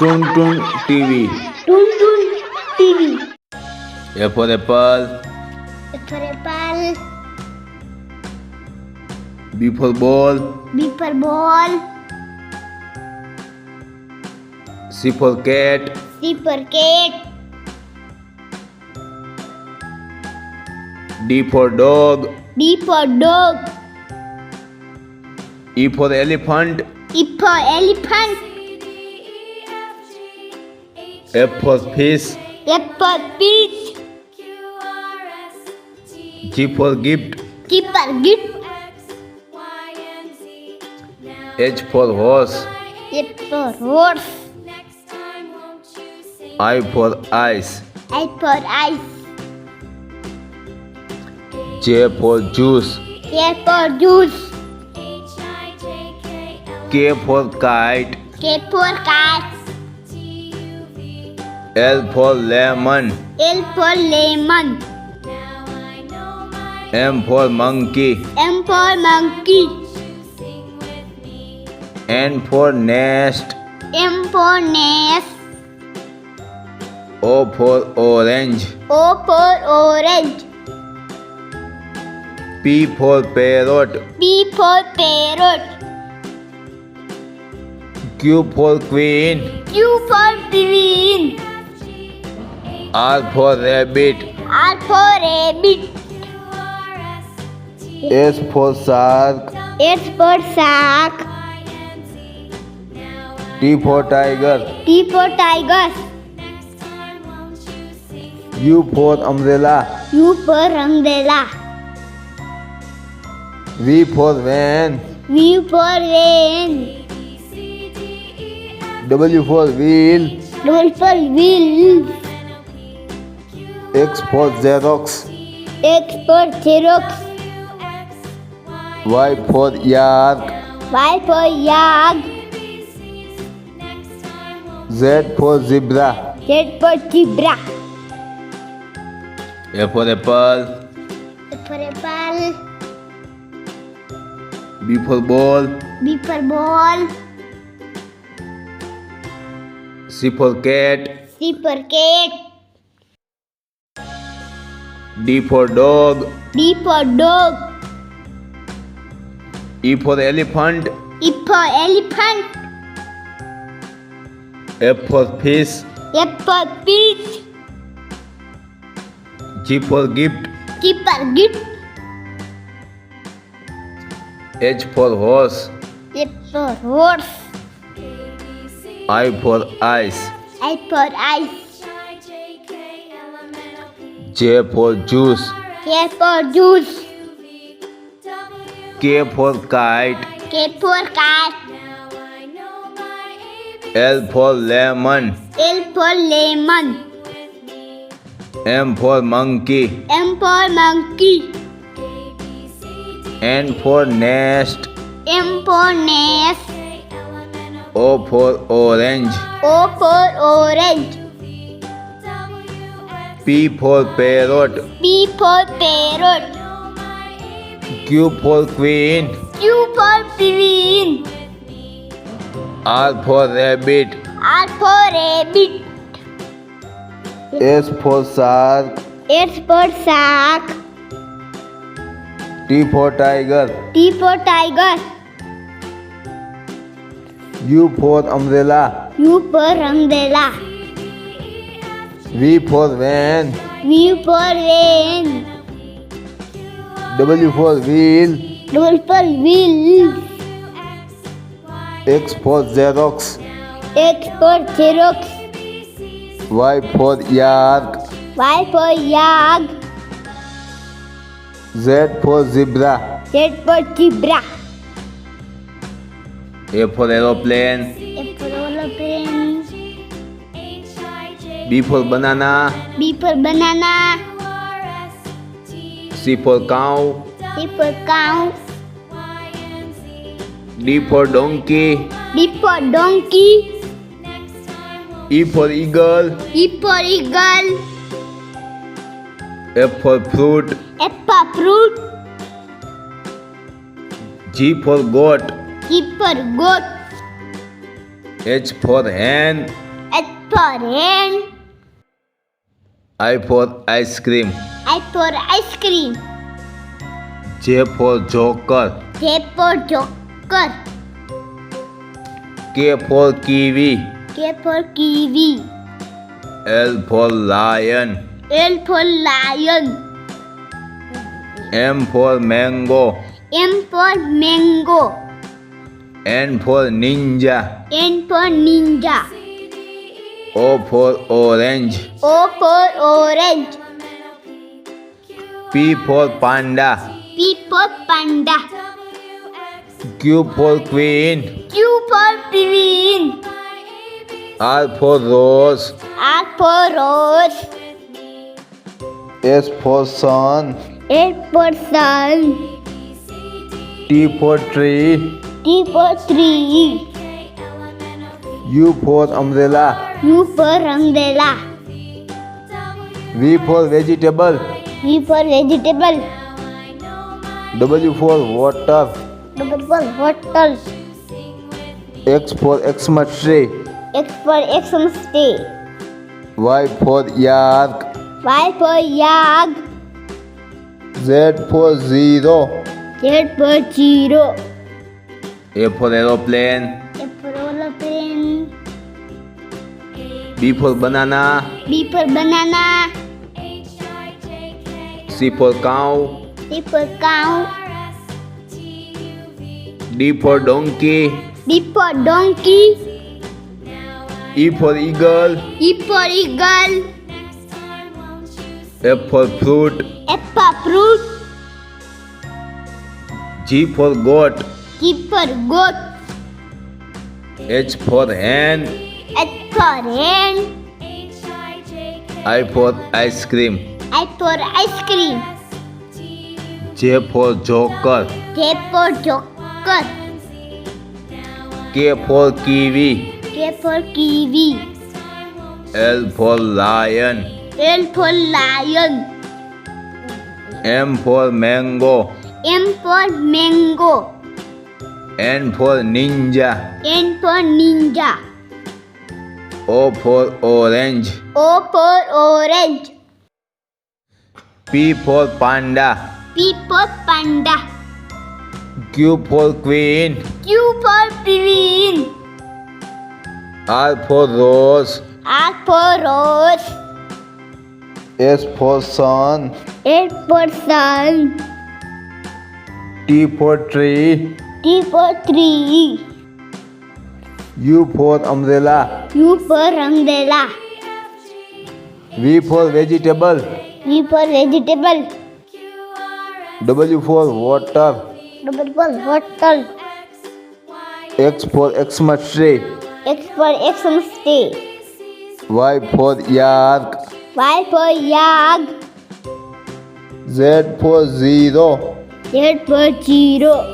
Tun tun TV. Tun tun TV. A for apple. A for apple. B for ball. B for ball. C for cat. C for cat. D for dog. D for dog. E for elephant. E for elephant. F for fish. F for fish. G for gift. G for gift. H for horse. H for horse. I for ice. I for ice. J for juice. K for juice. K for kite. K for kite. L for lemon. L for lemon. M for monkey. M for monkey. N for nest. M for nest. O for orange. O for orange. P for parrot. P for parrot. Q for queen. Q for queen. R for rabbit. R for rabbit. S for shark. S for shark. T for tiger. T for tiger. U for umbrella. U for umbrella. V for van. V for van. W for wheel. W for wheel. X for xerox. X for xerox. Y for yak. Y for yak. Z for zebra. Z for zebra. A for apple. A for apple. B for ball. B for ball. C for cat. C for cat. D for dog. D for dog. E for elephant. E for elephant. F for fish. F for fish. G for gift. G for gift. H for horse. H for horse. I for ice. I for ice. J for juice. K for juice. K for kite. K for kite. L for lemon. L for lemon. M for monkey. M for monkey. N for nest. M for nest. O for orange. O for orange. P for parrot. P for parrot. Q for queen. Q for queen. R for rabbit. R for rabbit. S for shark. S for shark. T for tiger. T for tiger. U for umbrella. U for umbrella. V for van. V for van. W for wheel. W for wheel. X for xerox. X for xerox. Y for yak. Y for yak. Z for zebra. Z for zebra. A for aeroplane. A for aeroplane. B for banana. B for banana. C for cow. C for cow. D for donkey. D for donkey. E for eagle. E for eagle. F for fruit. F for fruit. G for goat. G for goat. H for hen. for hen. I for ice cream. I for ice cream. J for joker. J for joker. K for kiwi. K for kiwi. L for lion. L for lion. M for mango. M for mango. N for ninja. N for ninja. O for orange. O for orange. P for panda. P for panda. Q for queen. Q for queen. R for rose. R for rose. S for sun. S for sun. T for tree. T for tree. U for umbrella. U for umbrella. V for vegetable. V for vegetable. W for water. W for bottle. X for Xmas tree. X for Xmas tree. Y for yak. Y for yak. Z for zero. Z for zero. A for aeroplane. A for aeroplane. B for banana. B for banana. C for cow. C for cow. D for donkey. D for donkey. E for eagle. E for eagle. F for fruit. F for fruit. G for goat. G for goat. H for hen. H for hen. I for ice cream. I for ice cream. J for joker. J for joker. K for kiwi. K for kiwi. L for lion. L for lion. M for mango. M for mango. N for ninja. N for ninja. O for orange. O for orange. P for panda. P for panda. Q for queen. Q for queen. R for rose. R for rose. S for sun. S for sun. T for tree. T for tree. U for umbrella. U for umbrella. V for vegetable. V for vegetable. W for water. W for bottle. X for Xmas tree. X for Xmas tree. Y for yak. Y for yak. Z for zero. Z for zero.